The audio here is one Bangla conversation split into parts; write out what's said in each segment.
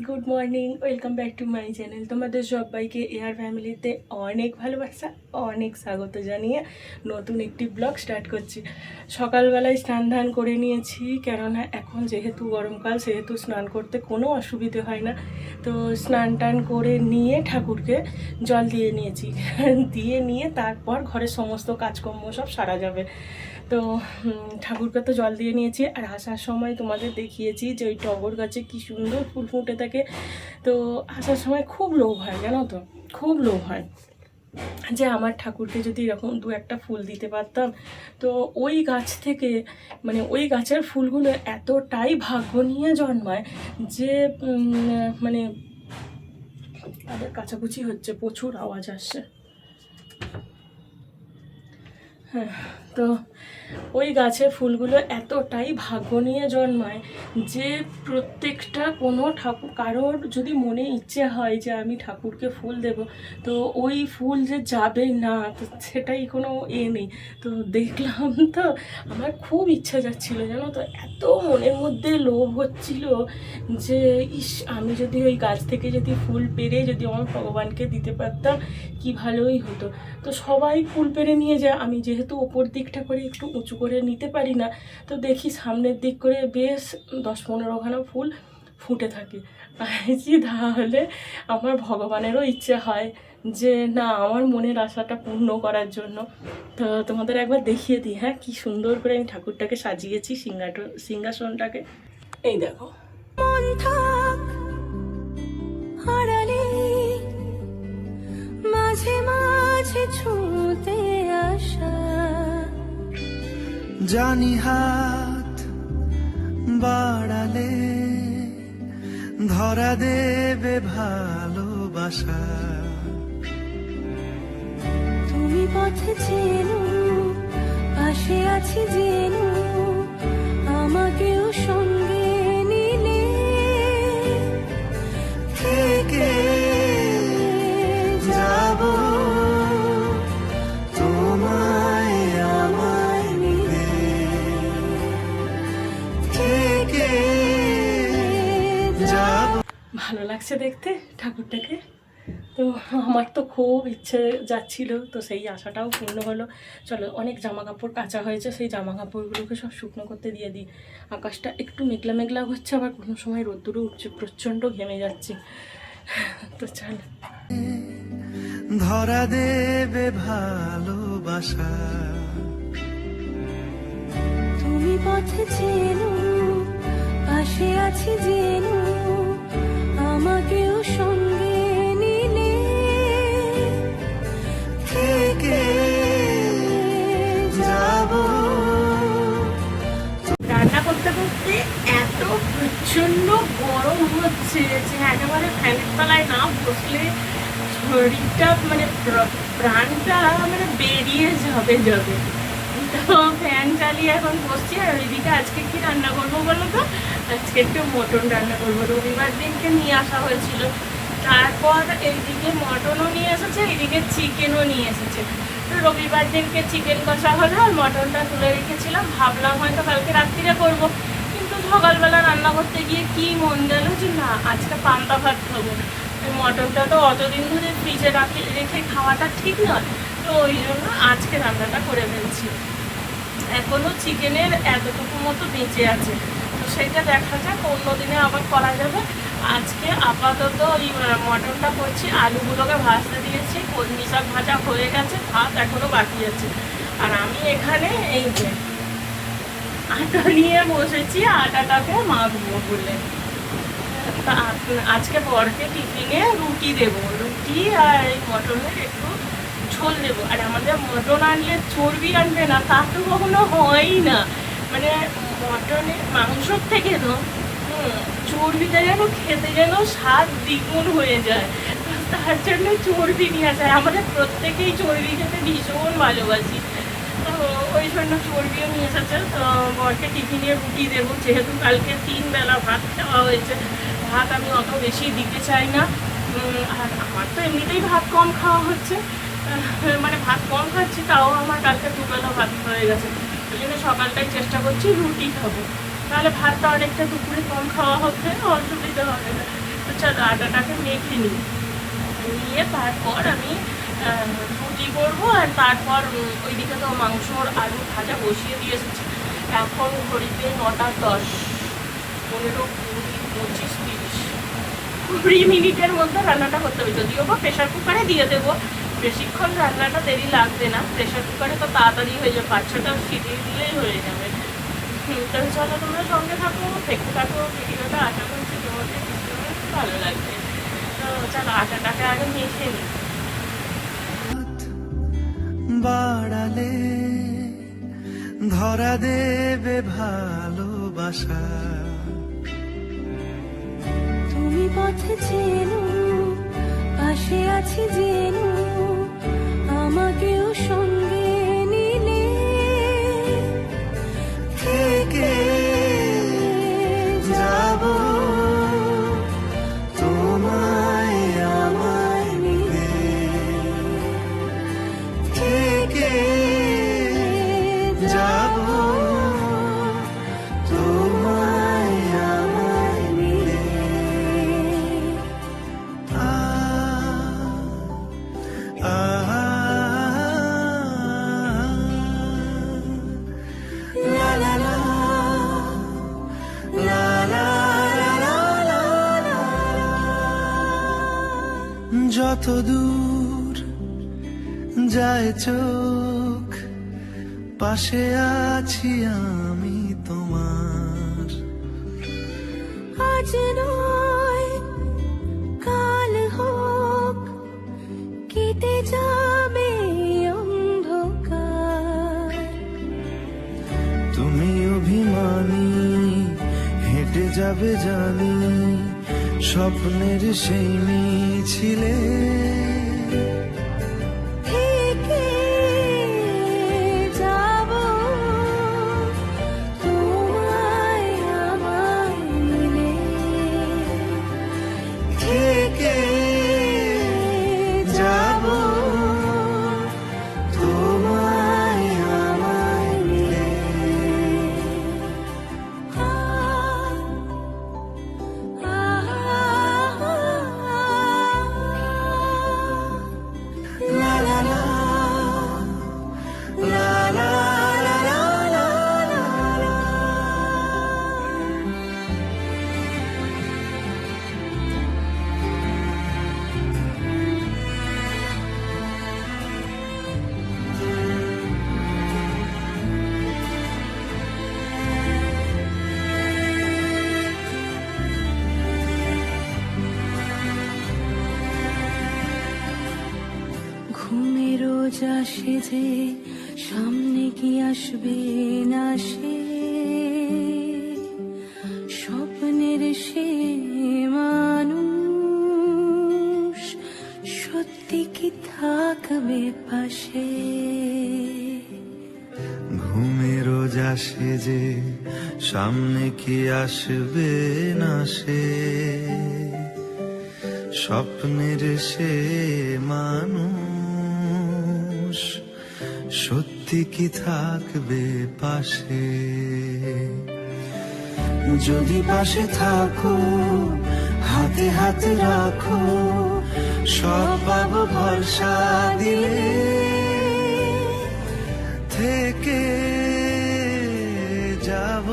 Good morning, welcome back to my channel. তোমাদের সবাইকে এয়ার ফ্যামিলিতে অনেক ভালোবাসা, অনেক স্বাগত জানিয়ে নতুন একটি ব্লগ স্টার্ট করছি। সকালবেলায় স্নান ধান করে নিয়েছি, কেননা এখন যেহেতু গরমকাল সেহেতু স্নান করতে কোনো অসুবিধে হয় না। তো স্নান টান করে নিয়ে ঠাকুরকে জল দিয়ে নিয়েছি দিয়ে নিয়ে তারপর ঘরের সমস্ত কাজকর্ম সব সারা যাবে। তো ঠাকুরকে তো জল দিয়ে নিয়েছি, আর আসার সময় তোমাদের দেখিয়েছি যে ওই টগর গাছে কি সুন্দর ফুল ফুটে থাকে। তো আসার সময় খুব লোভ হয়, জানো তো, খুব লোভ হয় যে আমার ঠাকুরকে যদি এরকম দু একটা ফুল দিতে পারতাম। তো ওই গাছ থেকে মানে ওই গাছের ফুলগুলো এতটাই ভাগ্য নিয়ে জন্মায় যে মানে তাদের কাছাকুচি হচ্ছে, প্রচুর আওয়াজ আসছে। হ্যাঁ, তো ওই গাছের ফুলগুলো এতটাই ভাগ্য নিয়ে জন্মায় যে প্রত্যেকটা কোনো ঠাকুর কারোর যদি মনে ইচ্ছে হয় যে আমি ঠাকুরকে ফুল দেব, তো ওই ফুল যে যাবে না, তো সেটাই কোনো নেই। তো দেখলাম, তো আমার খুব ইচ্ছা যাচ্ছিলো, জানো তো, এত মনের মধ্যে লোভ হচ্ছিল যে ইস, আমি যদি ওই গাছ থেকে যদি ফুল পেরে যদি আমার ভগবানকে দিতে পারতাম কি ভালোই হতো। তো সবাই ফুল পেরে নিয়ে যায়, আমি যেহেতু ওপর দিকটা করে একটু উঁচু করে নিতে পারি না, তো দেখি সামনের দিক করে বেশ 10-15খানা ফুল ফুটে থাকে। যে তাহলে আমার ভগবানেরও ইচ্ছে হয় যে না, আমার মনের আশাটা পূর্ণ করার জন্য। তো তোমাদের একবার দেখিয়ে দিই, হ্যাঁ, কি সুন্দর করে আমি ঠাকুরটাকে সাজিয়েছি, সিংহাসনটাকে। এই দেখো, মাঝে মাঝে ছুঁতে আসা, জানি হাত বাড়ালে ধরা দেবে ভালোবাসা। তুমি পথে চেনো, পাশে আছি জেনো, আমাকেও সঙ্গে নিলে থেকে ভালো লাগছে দেখতে ঠাকুরটাকে। তো আমার তো খুব ইচ্ছে যাচ্ছিল, তো সেই আশাটাও পূর্ণ হলো। চলো, অনেক জামা কাপড় কাচা হয়েছে, সেই জামা কাপড়গুলোকে সব শুকনো করতে দিয়ে দিই। আকাশটা একটু মেঘলা মেঘলা হচ্ছে, আবার কোনো সময় রোদ্দুরও উঠছে, প্রচণ্ড ঘেমে যাচ্ছি। তো চলো, ধরা দেবে ভালোবাসা। তুমি পথে চেনো, পাশে আছি জেনো, আমাকেও সঙ্গে নিলে থেকে যাব। রান্না করতে করতে এত প্রচণ্ড গরম হচ্ছে যে একেবারে ফ্যানের তলায় না বসলে শরীরটা মানে প্রাণটা মানে বেরিয়ে যাবে। তো ফ্যান চালিয়ে এখন বসছি। আর ওইদিকে আজকে কি রান্না করবো বলো তো? আজকে একটু মটন রান্না করবো। রবিবার দিনকে নিয়ে আসা হয়েছিল, তারপর এইদিকে মটনও নিয়ে এসেছে, এইদিকে চিকেনও নিয়ে এসেছে। তো রবিবার দিনকে চিকেন কষা হলো, আর মটনটা তুলে রেখেছিলাম, ভাবলাম হয়তো কালকে রাত্রিরে করবো, কিন্তু সকালবেলা রান্না করতে গিয়ে কি মন গেল যে না, আজকে পান্তা ভাত খাবো। মটনটা তো অতদিন ধরে ফ্রিজে রেখে খাওয়াটা ঠিক নয়, তো ওই জন্য আজকে রান্নাটা করে ফেলছি। এখনও চিকেনের এতটুকু মতো বেঁচে আছে, তো সেটা দেখা যাক, অন্যদিনে আবার করা যাবে। আজকে আপাতত ওই মটনটা করছি। আলুগুলোকে ভাজতে দিয়েছি, কলমি শাক ভাজা হয়ে গেছে, ভাত এখনও বাকি আছে। আর আমি এখানে এই যে আটা নিয়ে বসেছি, আটাটাকে মাখবো বলে। তা আজকে বরকে টিফিনে রুটি দেবো, রুটি আর এই মটনের একটু ঝোল দেবো। আর আমাদের মটন আনলে চর্বি আনবে না, তা তো কখনো হয়ই না। মানে মটনের মাংসর থেকে তো চর্বিটা যেন খেতে যেন স্বাদ দ্বিগুণ হয়ে যায়, তার জন্য চর্বি নিয়ে যায়। আমাদের প্রত্যেকেই চর্বি খেতে ভীষণ ভালোবাসি, তো ওই জন্য চর্বিও নিয়ে এসেছে। তো বরকে টিফিনে রুটি দেবো, যেহেতু কালকে 3 বেলা ভাত খাওয়া হয়েছে। ভাত আমি অত বেশি দিতে চাই না, আর আমার তো এমনিতেই ভাত কম খাওয়া হচ্ছে, মানে ভাত কম খাচ্ছি, তাও আমার কালকে 2 বেলা ভাত হয়ে গেছে। ওই জন্য সকালটাই চেষ্টা করছি রুটি খাবো, তাহলে ভাতটা অনেকটা দুপুরে কম খাওয়া হচ্ছে, অসুবিধা হবে না। তো চলো আটাটাকে মেখে নিই, নিয়ে তারপর আমি রুটি করবো। আর তারপর ওইদিকে তো মাংসর আলু ভাজা বসিয়ে দিয়ে এসেছি। এখন ঘড়িতে 9:10, 15, 20, 25, 30, 20 মিনিটের মধ্যে রান্নাটা করতে হবে। যদিও বা প্রেশার কুকারে দিয়ে দেবো, বেশিক্ষণ রান্নাটা দেরি লাগবে না। প্রেশার কুকারে তো তাড়াতাড়ি হয়ে যাবে, 5-6টা সিটি দিলেই হয়ে যাবে। তো চলো তোমরা সঙ্গে থাকো, দেখতে থাকো ভিডিওটা। আশা করছি তোমাদের ভালো লাগবে। তো চলো আটাটাকে আগে মেখে নিই। বাড়ালে ধরা দেবে ভালোবাসা, তুমি পথে চেনো, পাশে আছি জেনো, আমাকেও সঙ্গে নিলে থেকে যাব তোমায় আমায় মিলে, থেকে যাব তোমায় আমায় মিলে। La la la, la la la la la la। যত দূর যায় চোখ, পাশে আছি আমি তোমার। আজ নয় কাল হোক, কেটে যাবে অন্ধকার। তুমি অভিমানী, হেঁটে যাবে জানি, স্বপ্নের সেই মিছিলে। থেকে যাব তোমায় আমায় মিলে, থেকে যাব তোমায় আমায় মিলে। La la la, la la la la la la la। ঘুমে রোজ আসে যে, সামনে কি আসবে না সে, স্বপ্নের সে মানুষ সত্যি কি থাকবে পাশে। ঘুমে রোজ আসে যে, সামনে কি আসবে না সে, স্বপ্নের সে মানুষ সত্যি কি থাকবে পাশে। যদি পাশে থাকো, হাতে হাত রাখো, সব পাবো ভরসা দিলে। থেকে যাব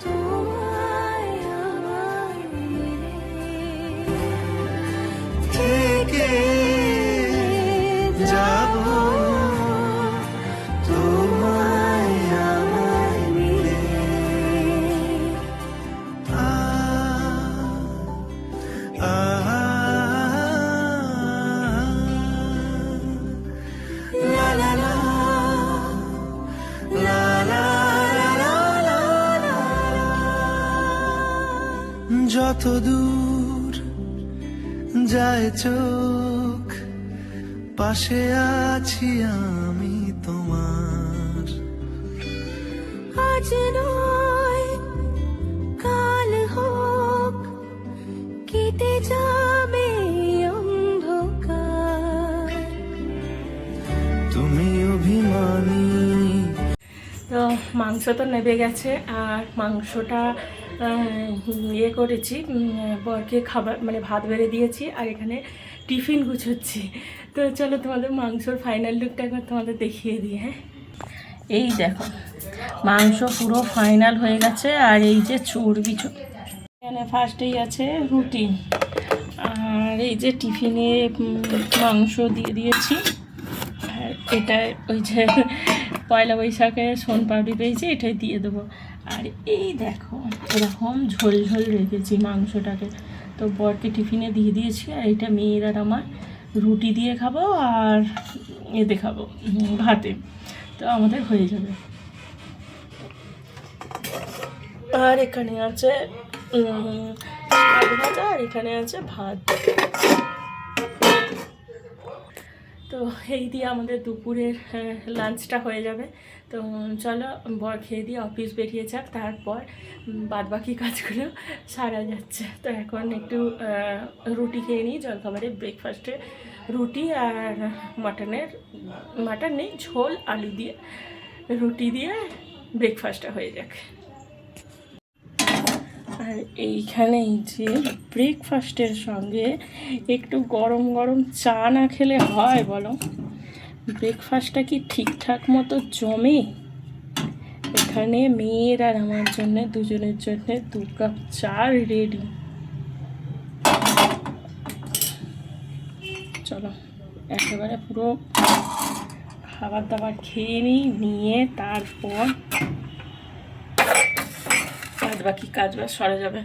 তোমায় আমায় মিলে, থেকে যাব তোমায় আমায় মিলে। La la la, la la la la la la। যত দূর যায় চোখ, পাশে আছি আমি তোমার। আজ নয় কাল হোক, কেটে যাবে অন্ধকার। তুমি অভিমানী। তো মাংস তো নেবে গেছে, আর মাংসটা ইয়ে করেছি, বরকে খাবার মানে ভাত বেড়ে দিয়েছি আর এখানে টিফিন গুছোচ্ছি। তো চলো তোমাদের মাংসর ফাইনাল লুকটা একবার তোমাদের দেখিয়ে দিই। হ্যাঁ, এই দেখো মাংস পুরো ফাইনাল হয়ে গেছে আর এই যে চর্বি এখানে ফার্স্টেই আছে রুটি আর এই যে টিফিনে মাংস দিয়ে দিয়েছি। আর এটা ওই যে পয়লা বৈশাখে সোনপাপড়ি পেয়েছি, এটাই দিয়ে দেবো। আর এই দেখো এরকম ঝোল ঝোল রেখেছি মাংসটাকে, তো বরকে টিফিনে দিয়ে দিয়েছি। আর এটা মেয়ের আর আমার রুটি দিয়ে খাবো আর এতে খাবো ভাতে, তো আমাদের হয়ে যাবে। আর এখানে আছে শাক ভাজা আর এখানে আছে ভাত। তো এই দিয়ে আমাদের দুপুরের লাঞ্চটা হয়ে যাবে। তো চলো বর খেয়ে দিয়ে অফিস বেরিয়ে যাক, তারপর বাদবাকি কাজগুলো সারা যাচ্ছে। তো এখন একটু রুটি খেয়ে নিই জলখাবারে, ব্রেকফাস্টে রুটি আর মাটন নেই, ঝোল আলু দিয়ে রুটি দিয়ে ব্রেকফাস্টটা হয়ে যাক। আর এইখানেই যে ব্রেকফাস্টের সঙ্গে একটু গরম গরম চা না খেলে হয় বলো? ব্রেকফাস্টটা কি ঠিকঠাক মতো জমে? এখানে মেয়ের আর আমার জন্য দুজনের জন্য 2 কাপ চা রেডি। চলো একেবারে পুরো খাবার দাবার খেয়ে নিয়ে তারপর বাকি কাজ বাজ সরা যাবে।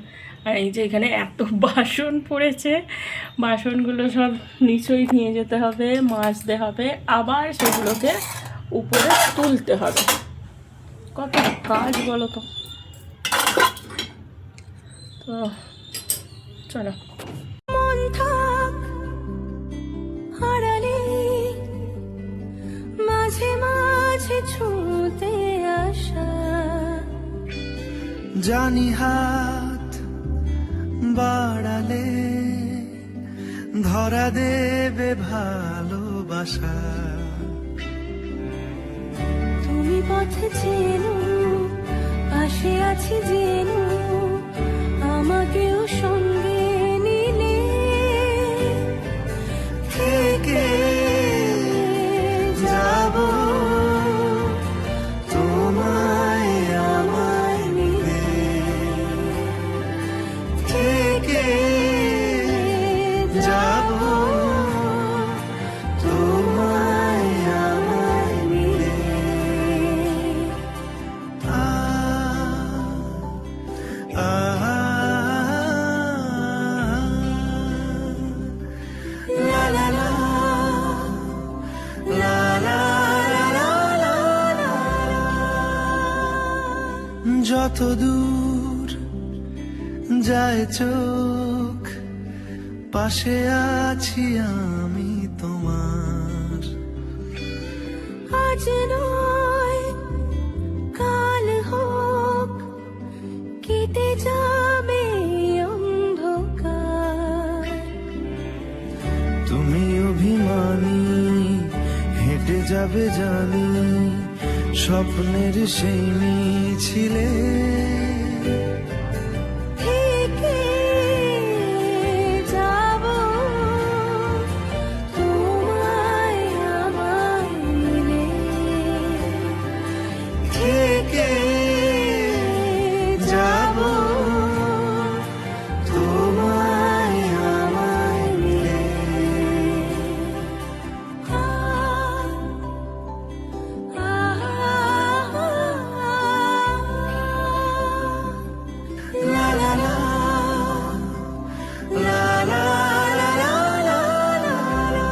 আর এই যে এখানে এত বাসন পড়েছে, বাসনগুলো সব নিচেই নিয়ে যেতে হবে, মাজতে হবে, আবার সেগুলোকে উপরে তুলতে হবে। কত কাজ বলো তো। তো চলো মন থাক হারালে মাঝে মাঝে ছুঁতে আসা, জানি হাত বাড়ালে ধরা দেবে ভালোবাসা। তুমি পথে চেনো পাশে আছি জেনো, আমাকেও সঙ্গে নিলে থেকে যাব তোমায় আমায় মিলে, থেকে যাব তোমায় আমায় মিলে। La la la, la la la la la, যত দূর যায় চোখ পাশে আছি আমি তোমার। আজ নয় কাল হোক কেটে যাবে অন্ধকার, তুমি অভিমানী হেঁটে যাবে জানি স্বপ্নের সেই মিছিলে। থেকে যাব তোমায় আমায় মিলে, থেকে যাব তোমায় আমায় মিলে। La la la, la la la la la la la.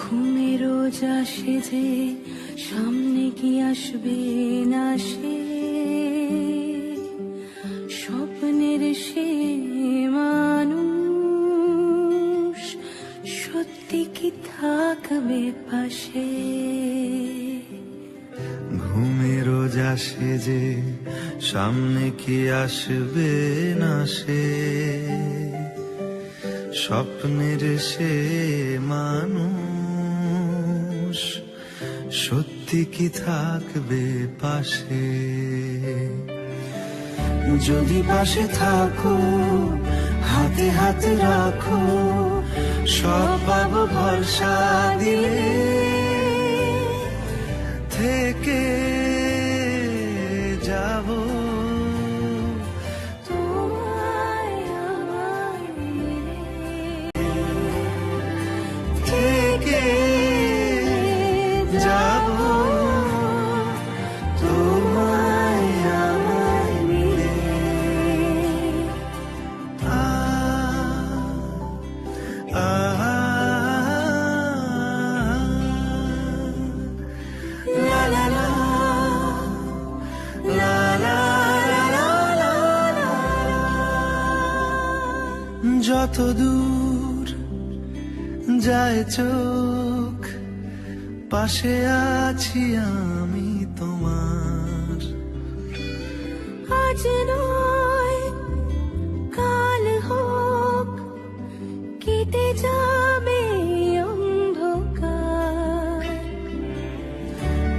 ঘুমের রোজ আসে যে সামনে কি আসবে না সে, স্বপ্নের সে মানুষ সত্যি কি থাকবে পাশে। ঘুমে রোজ আসে যে সামনে কি আসবে না সে, স্বপ্নের সে মানুষ সত্যি কি থাকবে পাশে। যদি পাশে থাকো হাতে হাতে রাখো, সব পাবো ভরসা দিলে, থেকে যাব তোমায় আমায় মিলে থেকে যাব তোমায় আমায় মিলে। আ আ লা লা লা লা লা লা লা লা। যত দূর যায় চোখ পাশে আছি আমি তোমার। আজ নয় কাল হোক কেটে যাবে অন্ধকার।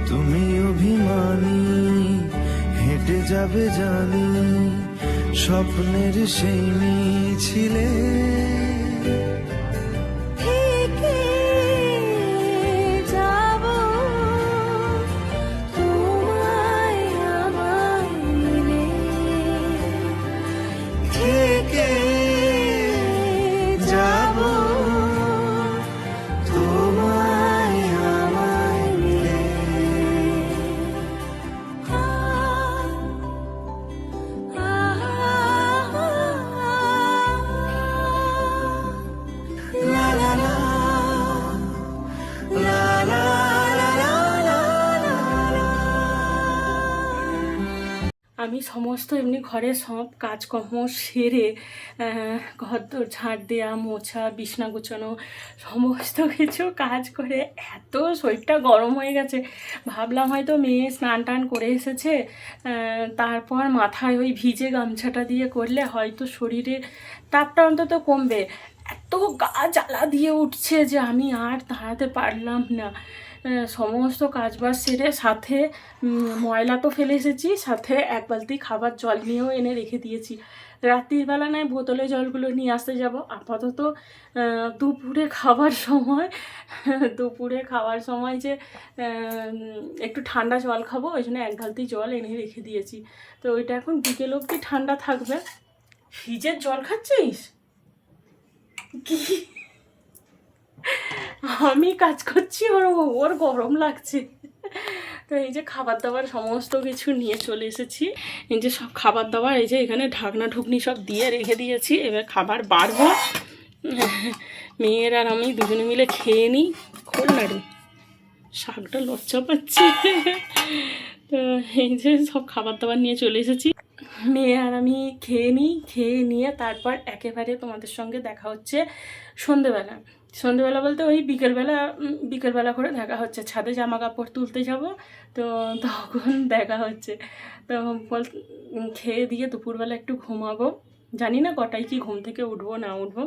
তুমি অভিমানী হেঁটে যাবে জানি স্বপ্নের সেই মিছিলে, থেকে যাব তোমায় আমায় মিলে থেকে যাব তোমায় আমায় মিলে। লা লা লা লা লা লা লা লা লা। আমি সমস্ত এমনি ঘরের সব কাজকর্ম সেরে ঘর দোর ঝাড় দেওয়া, মোছা, বিছনা গুছানো সমস্ত কিছু কাজ করে এত শরীরটা গরম হয়ে গেছে, ভাবলাম হয়তো মেয়ে স্নান টান করে এসেছে, তারপর মাথায় ওই ভিজে গামছাটা দিয়ে করলে হয়তো শরীরে তাপটা অন্তত কমবে। এত গা জ্বালা দিয়ে উঠছে যে আমি আর দাঁড়াতে পারলাম না। সমস্ত কাজবাজ সেরে সাথে ময়লা তো ফেলে এসেছি, সাথে এক বালতি খাবার জল নিয়েও এনে রেখে দিয়েছি। রাত্রির বেলা নয় বোতলে জলগুলো নিয়ে আসতে যাব। আপাতত দুপুরে খাবার সময় যে একটু ঠান্ডা জল খাবো, ওই জন্য এক বালতি জল এনে রেখে দিয়েছি। তো ওইটা এখন বিকেল অবধি ঠান্ডা থাকবে। ফ্রিজের জল খাচ্ছিস কি? আমি কাজ করছি, ওর গরম লাগছে। তো এই যে খাবার দাবার সমস্ত কিছু নিয়ে চলে এসেছি। এই যে সব খাবার দাবার এই যে এখানে ঢাকনা ঢুকনি সব দিয়ে রেখে দিয়েছি। এবার খাবার বাড়বো, মেয়ের আর আমি দুজনে মিলে খেয়ে নিই। খোল না রে, শাকটা লজ্জা পাচ্ছে। তো এই যে সব খাবার দাবার নিয়ে চলে এসেছি, মেয়ে আর আমি খেয়ে নিই। খেয়ে নিয়ে তারপর একেবারে তোমাদের সঙ্গে দেখা হচ্ছে সন্ধেবেলা। সন্ধেবেলা বলতে ওই বিকেলবেলা করে দেখা হচ্ছে। ছাদে জামা কাপড় তুলতে যাব, তো তখন দেখা হচ্ছে। তো খেয়ে দিয়ে দুপুরবেলা একটু ঘুমাবো। জানি না কটায় কি ঘুম থেকে উঠবো না উঠবো।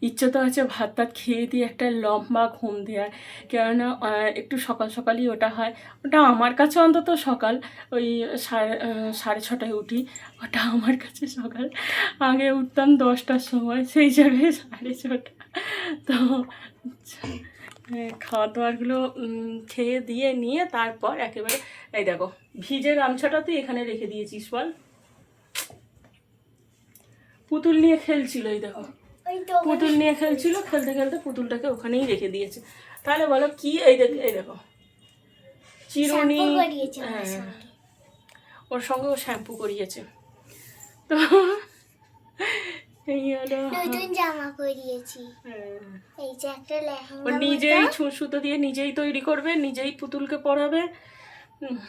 ইচ্ছে তো আছে ভাত টাত খেয়ে দিয়ে একটা লম্বা ঘুম দেওয়ার, কেননা একটু সকাল সকালই ওটা হয়। ওটা আমার কাছে অন্তত সকাল। ওই 6:30 উঠি, ওটা আমার কাছে সকাল। আগে উঠতাম 10টার সময়, সেই জায়গায় 6:30। তো খাওয়া দাওয়ারগুলো খেয়ে দিয়ে নিয়ে তারপর একেবারে এই দেখো ভিজে গামছাটা তুই এখানে রেখে দিয়েছিস বল। পুতুল নিয়ে খেলছিল, এই দেখো পুতুল নিয়ে খেলছিল, খেলতে খেলতে পুতুলটাকে ওখানেই রেখে দিয়েছে। তাহলে বলো কি? এই দেখো চিরুনি, হ্যাঁ ওর সঙ্গে ও শ্যাম্পু করিয়েছে। তো এই হলো নতুন জামা পরিয়েছি, এই যে একটা ও লেহেঙ্গা নিজেই সুতো দিয়ে নিজেই তৈরি করবে, নিজেই পুতুলকে পরাবে।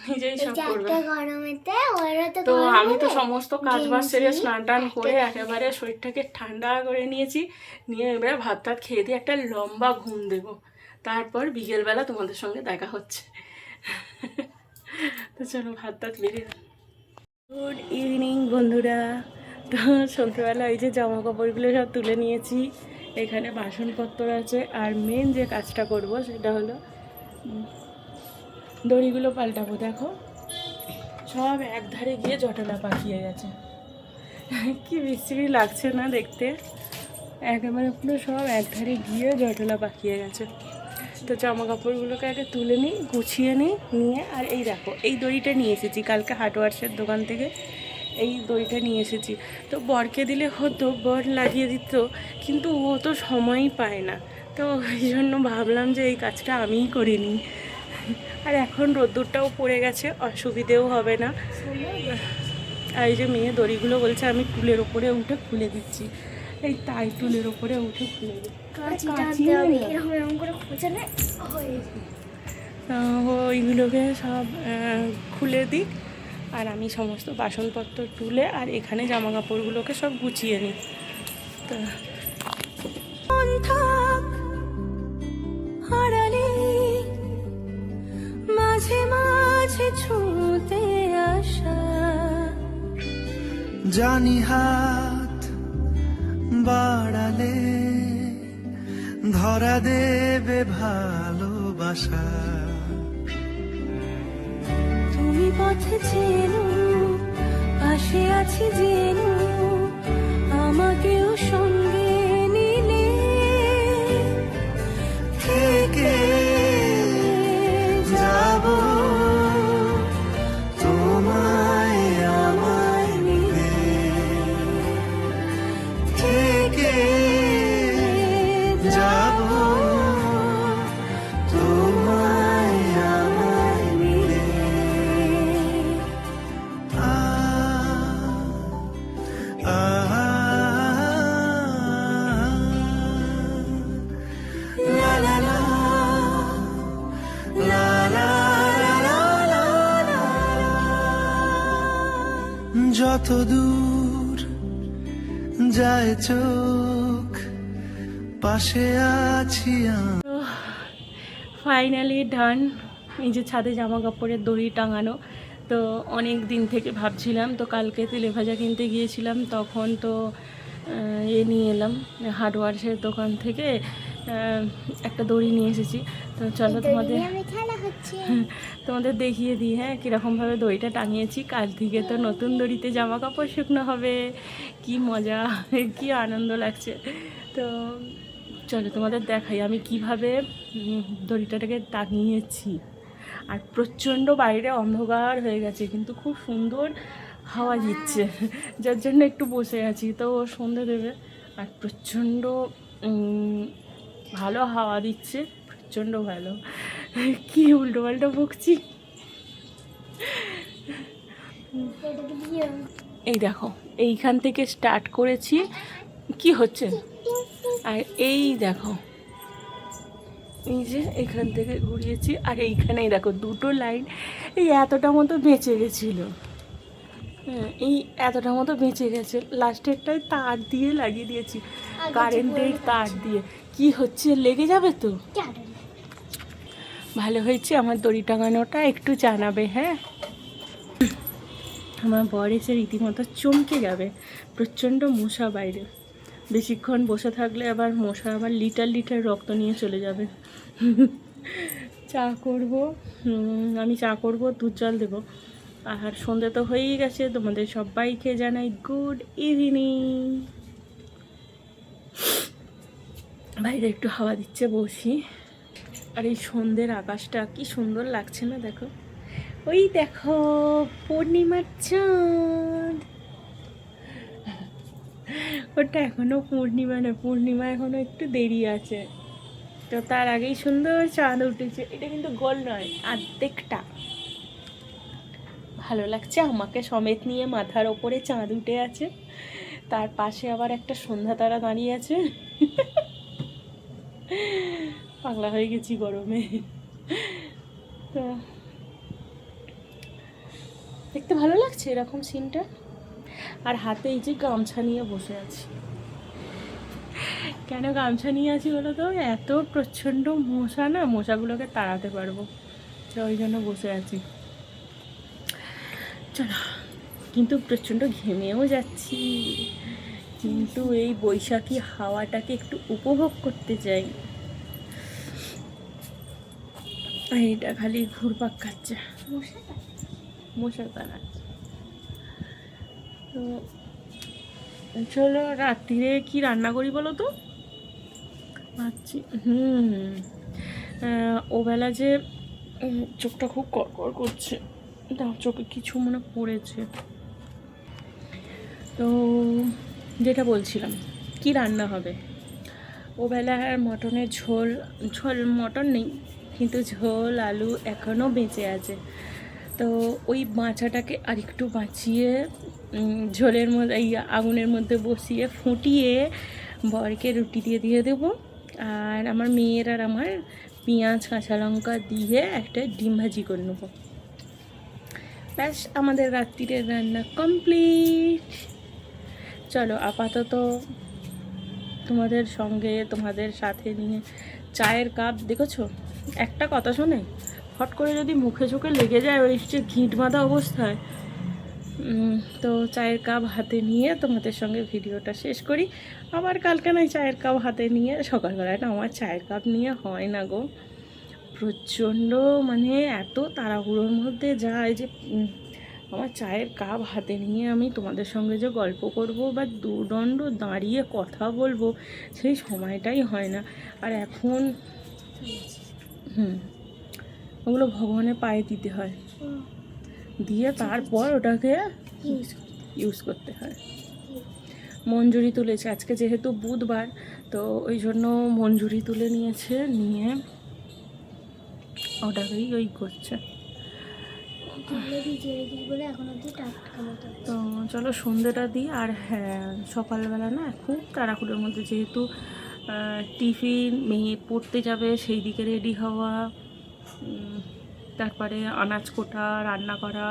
নিজেই সব এই করবে। একটা গরমেতে ওরা তো তো গরম আমি তো হবে। সমস্ত কাজ বাজ সেরে গেঞ্জি, স্নান টান করে একেবারে শরীরটাকে ঠান্ডা করে নিয়েছি, নিয়ে এবারে ভাত টাত খেয়ে দিয়ে একটা লম্বা ঘুম দেবো, তারপর বিকেলবেলা তোমাদের সঙ্গে দেখা হচ্ছে। তো চলো ভাত টাত বেরিয়ে। গুড ইভিনিং বন্ধুরা। তো সন্ধ্যেবেলা এই যে জামা কাপড়গুলো সব তুলে নিয়েছি, এখানে বাসনপত্র আছে, আর মেন যে কাজটা করব সেটা হলো দড়িগুলো পাল্টাবো। দেখো সব একধারে গিয়ে জটলা পাকিয়ে গেছে, কি বিশ্রী লাগছে না দেখতে, একেবারে পুরো সব একধারে গিয়ে জটলা পাকিয়ে গেছে। তো জামা কাপড়গুলোকে আগে তুলে নিই, গুছিয়ে নিই, নিয়ে আর এই দেখো এই দড়িটা নিয়ে এসেছি কালকে হার্ডওয়ার্সের দোকান থেকে, এই দড়িটা নিয়ে এসেছি। তো বরকে দিলে হতো, বর লাগিয়ে দিত, কিন্তু ও তো সময়ই পায় না, তো এই জন্য ভাবলাম যে এই কাজটা আমিই করে নিই। আর এখন রোদ্দুরটাও পড়ে গেছে, অসুবিধেও হবে না। আর এই যে মেয়ে দড়িগুলো বলছে আমি টুলের ওপরে উঠে খুলে দিচ্ছি, এই তাই টুলের ওপরে উঠে খুলে দিচ্ছি। কাঁচি টানতে হবে, এরকম এরকম করে খোঁচালে হয়ে যাবে। ওইগুলোকে সব খুলে দিই, আর আমি সমস্ত বাসনপত্র তুলে আর এখানে জামা কাপড়গুলোকে সব গুছিয়ে নিই। তো মন থাক হারালে মাঝে মাঝে ছুঁতে আসা, জানি হাত বাড়ালে ধরা দেবে ভালোবাসা। তুমি পথে চেনো পাশে আছি জেনো, আমাকেও সঙ্গে নিলে থেকে যাব তোমায় আমায় মিলে, থেকে যাব তোমায় আমায় মিলে। আ আ লা লা লা লা লা লা লা লা। যত দূর যায় চোখ পাশে আছি আমি। ফাইনালি ডান, এই যে ছাদে জামা কাপড়ের দড়ি টাঙানো। তো অনেক দিন থেকে ভাবছিলাম, তো কালকে তেলে ভাজা কিনতে গিয়েছিলাম, তখন তো নিয়ে এলাম হার্ডওয়ার্সের দোকান থেকে, একটা দড়ি নিয়ে এসেছি। তো চলো তোমাদের আমি খেলা হচ্ছে। তোমাদের দেখিয়ে দিই হ্যাঁ কীরকমভাবে দড়িটা টাঙিয়েছি। কাল থেকে তো নতুন দড়িতে জামা কাপড় শুকনো হবে, কি মজা, কি আনন্দ লাগছে। তো চলো তোমাদের দেখাই আমি কিভাবে দড়িটাকে টাঙিয়েছি। আর প্রচণ্ড বাইরে অন্ধকার হয়ে গেছে, কিন্তু খুব সুন্দর হাওয়া দিচ্ছে, যার জন্য একটু বসে আছি। তো ও সন্ধে দেবে, আর প্রচণ্ড ভালো হাওয়া দিচ্ছে, প্রচণ্ড ভালো। কি উল্টো পাল্টা বকছি। এই দেখো এইখান থেকে স্টার্ট করেছি, কি হচ্ছে, আর এই দেখো এই যে এখান থেকে ঘুরিয়েছি, আর এইখানেই দেখো দুটো লাইন এই এতটা মতো বেঁচে গেছিলো। হ্যাঁ এই এতটা মতো বেঁচে গেছে, লাস্টেরটায় তার দিয়ে লাগিয়ে দিয়েছি, কারেন্টের তার দিয়ে। কি হচ্ছে, লেগে যাবে তো। ভালো হয়েছে, আমার দড়ি টাঙানোটা একটু জানাবে হ্যাঁ। আমার বর এসে রীতিমতো চমকে যাবে, প্রচণ্ড মশা বাইরে, বেশিক্ষণ বসে থাকলে আবার মশা আবার লিটার লিটার রক্ত নিয়ে চলে যাবে। চা করব, আমি চা করব, দুধ জল দেবো। আর সন্ধে তো হয়েই গেছে, তোমাদের সবাইকে জানাই গুড ইভিনিং। বাইরে একটু হাওয়া দিচ্ছে, বসি। আর এই সন্ধ্যের আকাশটা কি সুন্দর লাগছে না, দেখো ওই দেখো পূর্ণিমার চাঁদ। ওটা এখনো পূর্ণিমা না, পূর্ণিমা এখনো একটু দেরি আছে, তো তার আগেই সুন্দর চাঁদ উঠেছে। এটা কিন্তু গোল নয়, অর্ধেকটা। ভালো লাগছে, আমাকে সমেত নিয়ে মাথার ওপরে চাঁদ উঠে আছে, তার পাশে আবার একটা সন্ধ্যা তারা দাঁড়িয়ে আছে। পাগলা হয়ে গেছি গরমে। তো দেখতে ভালো লাগছে এরকম সিনটা। আর হাতে এই যে গামছা নিয়ে বসে আছি। কেন গামছা নিয়ে আছি বলো তো? এত প্রচণ্ড মশা না, মশাগুলোকে তাড়াতে পারবো, তো ওই জন্য বসে আছি। চলো, কিন্তু প্রচণ্ড ঘেমেও যাচ্ছি, কিন্তু এই বৈশাখী হাওয়াটাকে একটু উপভোগ করতে চাই। আর এটা খালি ঘুরপাক খাচ্ছে, মশা তাড়াচ্ছে। তো চলো রাত্রিরে কি রান্না করি বলো তো? ভাবছি ওবেলা যে চোখটা খুব কড়কড় করছে, দাও চোখে কিছু মনে পড়েছে। তো যেটা বলছিলাম, কি রান্না হবে ওবেলার? মটনের ঝোল, মটন নেই কিন্তু ঝোল আলু এখনও বেঁচে আছে। তো ওই বাঁচাটাকে আরেকটু বাঁচিয়ে ঝোলের মধ্যে, এই আগুনের মধ্যে বসিয়ে ফুটিয়ে বরকে রুটি দিয়ে দেবো। আর আমার মেয়ের আর আমার পেঁয়াজ কাঁচা লঙ্কা দিয়ে একটা ডিম ভাজি করে নেবো। ব্যাস, আমাদের রাত্রিরের রান্না কমপ্লিট। চলো আপাতত তোমাদের সঙ্গে, তোমাদের সাথে নিয়ে চায়ের কাপ দেখেছো, একটা কথা শোনে হট করে যদি মুখে চোখে লেগে যায় ওই যে ঘিট বাঁধা অবস্থায়, তো চায়ের কাপ হাতে নিয়ে তোমাদের সঙ্গে ভিডিওটা শেষ করি। আবার কালকে নয় চায়ের কাপ হাতে নিয়ে, সকালবেলায় না আমার চায়ের কাপ নিয়ে হয় না গো, প্রচণ্ড মানে এত তাড়াহুড়োর মধ্যে যায় যে আমার চায়ের কাপ হাতে নিয়ে আমি তোমাদের সঙ্গে যে গল্প করব বা দুদণ্ড দাঁড়িয়ে কথা বলবো সেই সময়টাই হয় না। আর এখন ওগুলো ভগবানের পায়ে দিতে হয়, দিয়ে তারপর ওটাকে ইউজ করতে হয়। মঞ্জুরি তুলেছে আজকে, যেহেতু বুধবার, তো ওই জন্য মঞ্জুরি তুলে নিয়েছে, নিয়ে ওটাকেই ওই করছে। তো চলো সন্ধ্যেটা দিই। আর হ্যাঁ, সকালবেলা না খুব তাড়াহুড়োর মধ্যে, যেহেতু টিফিন মেয়ে পড়তে যাবে সেই দিকে রেডি হওয়া, তারপরে আনাজ কোটা, রান্না করা,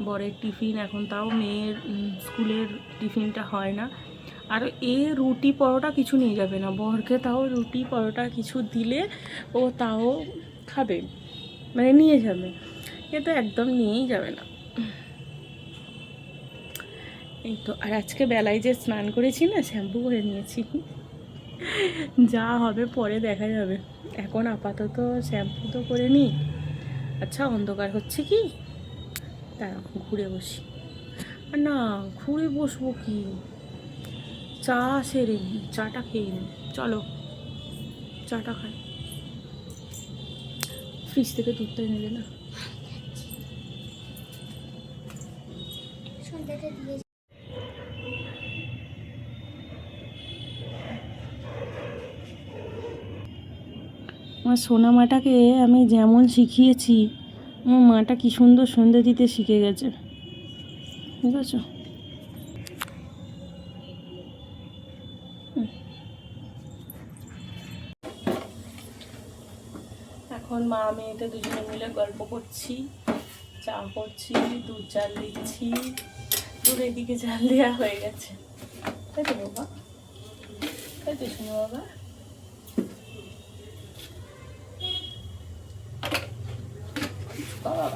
বরের টিফিন, এখন তাও মেয়ের স্কুলের টিফিনটা হয় না। আর রুটি পরোটা কিছু নিয়ে যাবে না, বরকে তাও রুটি পরোটা কিছু দিলে ও তাও খাবে, মানে নিয়ে যাবে, এ তো একদম নিয়েই যাবে না। এই তো। আর আজকে বেলায় যে স্নান করেছি না, শ্যাম্পু করে নিয়েছি, যা হবে পরে দেখা যাবে, এখন আপাতত শ্যাম্পু তো করে নিই। আচ্ছা অন্ধকার হচ্ছে কি, তারা ঘুরে বসি। আর না, ঘুরে বসবো কি, চা সেরে নিই, চাটা খেয়ে নিই। চলো চাটা খাই, ফ্রিজ থেকে দুধটা এনে না। আমার সোনা মাটাকে আমি যেমন শিখিয়েছি, আমার মাটা কি সুন্দর সন্ধে দিতে শিখে গেছে, ঠিক আছে? এখন মা মেয়েতে দুজনে মিলে গল্প করছি, চা করছি, দুধ জাল দিচ্ছি। দুধ এদিকে জাল দেওয়া হয়ে গেছে, তাই তো বাবা? তাই তো শোনো বাবা? বাবা,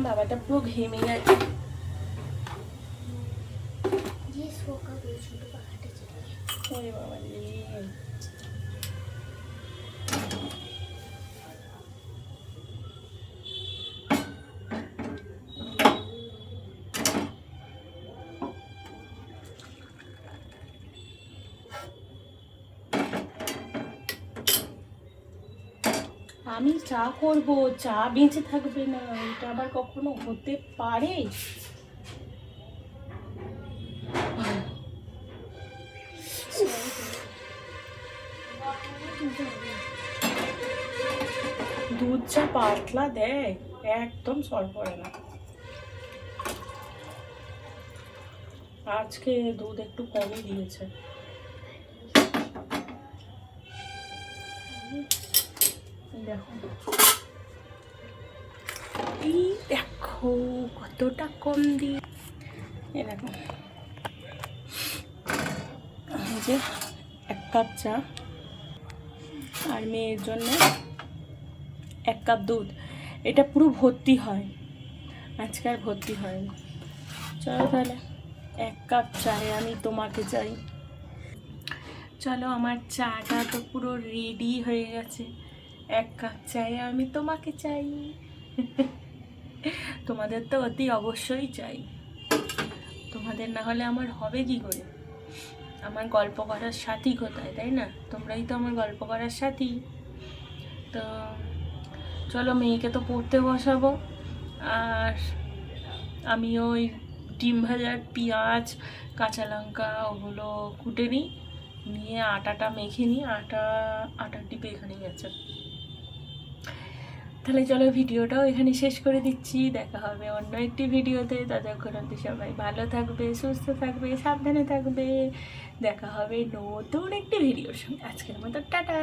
বাবাটা পুরো ঘেমে গেছে। ওরে বাবা রে, আমি চা করব, চা বেঁচে থাকবে না, এটা আবার কখনো হতে পারে? দুধ চা পাতলা দেয়, একদম সর পড়ে না। আজকে দুধ একটু কমই দিয়েছে। দেখো এই দেখো কতটা কম দিই, এ দেখো এই যে 1 কাপ চা আর মেয়ের জন্য 1 কাপ দুধ। এটা পুরো ভর্তি হয়, আজকে আর ভর্তি হয়নি। চলো তাহলে 1 কাপ চায়ে আমি তোমাকে চাই। চলো আমার চাটা তো পুরো রেডি হয়ে গেছে, 1 কাপ চায়ে আমি তোমাকে চাই। তোমাদের তো অতি অবশ্যই চাই, তোমাদের না হলে আমার হবে কি করে? আমার গল্প করার সাথী কোথায়, তাই না? তোমরাই তো আমার গল্প করার সাথী। তো চলো মেয়েকে তো পড়তে বসাবো, আর আমিও ওই ডিম ভাজার পেঁয়াজ কাঁচা লঙ্কা ওগুলো কুটে নিয়ে আটাটা মেখে নিই। আটার ডিপে এখানেই আছে। তাহলে চলো ভিডিওটাও এখানে শেষ করে দিচ্ছি। দেখা হবে অন্য একটি ভিডিওতে। ততক্ষণ অবধি সবাই ভালো থাকবে, সুস্থ থাকবে, সাবধানে থাকবে। দেখা হবে নতুন একটি ভিডিওর সঙ্গে। আজকের মতো টাটা।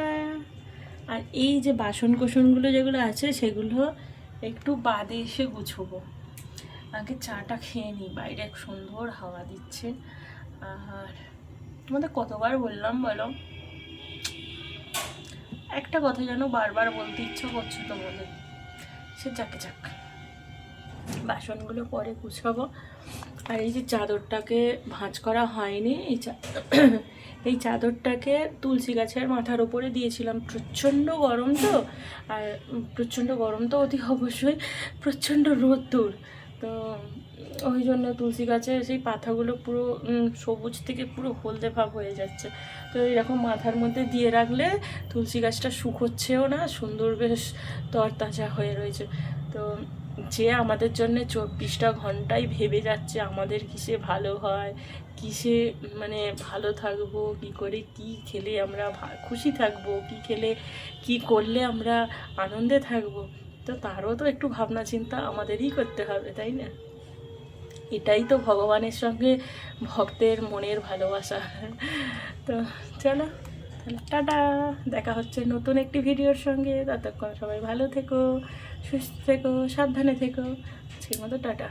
আর এই যে বাসন কোসনগুলো যেগুলো আছে সেগুলো একটু বাদে এসে গুছবো। আগে চাটা খেয়ে নিই, বাইরে এক সুন্দর হাওয়া দিচ্ছে। আর তোমাদের কতবার বললাম বলো, একটা কথা যেন বারবার বলতে ইচ্ছা করছে তোমাদের, সে যাকে যাক, বাসনগুলো পরে গুছাবো। আর এই যে চাদরটাকে ভাঁজ করা হয়নি, এই চাদরটাকে তুলসী গাছের মাথার ওপরে দিয়েছিলাম। প্রচণ্ড গরম তো, আর প্রচণ্ড গরম তো অতি অবশ্যই, প্রচণ্ড রোদ্দুর, তো ওই জন্য তুলসী গাছের সেই পাতাগুলো পুরো সবুজ থেকে পুরো হলদে ভাব হয়ে যাচ্ছে। তো এরকম মাথার মধ্যে দিয়ে রাখলে তুলসী গাছটা শুকোচ্ছেও না, সুন্দর বেশ তরতাজা হয়ে রয়েছে। তো যে আমাদের জন্য 24টা ঘন্টাই ভেবে যাচ্ছে আমাদের কিসে ভালো হয়, কিসে মানে ভালো থাকবো, কি করে কি খেলে আমরা খুশি থাকবো, কি খেলে কি করলে আমরা আনন্দে থাকবো, তো তারও তো একটু ভাবনা চিন্তা আমাদেরই করতে হবে, তাই না? এটাই তো ভগবানের সঙ্গে ভক্তের মনের ভালোবাসা। তো চলো তাহলে টাটা, দেখা হচ্ছে নতুন একটি ভিডিওর সঙ্গে। ততক্ষণ সবাই ভালো থেকো, সুস্থ থেকো, সাবধানে থেকো। আজকের মতো টাটা।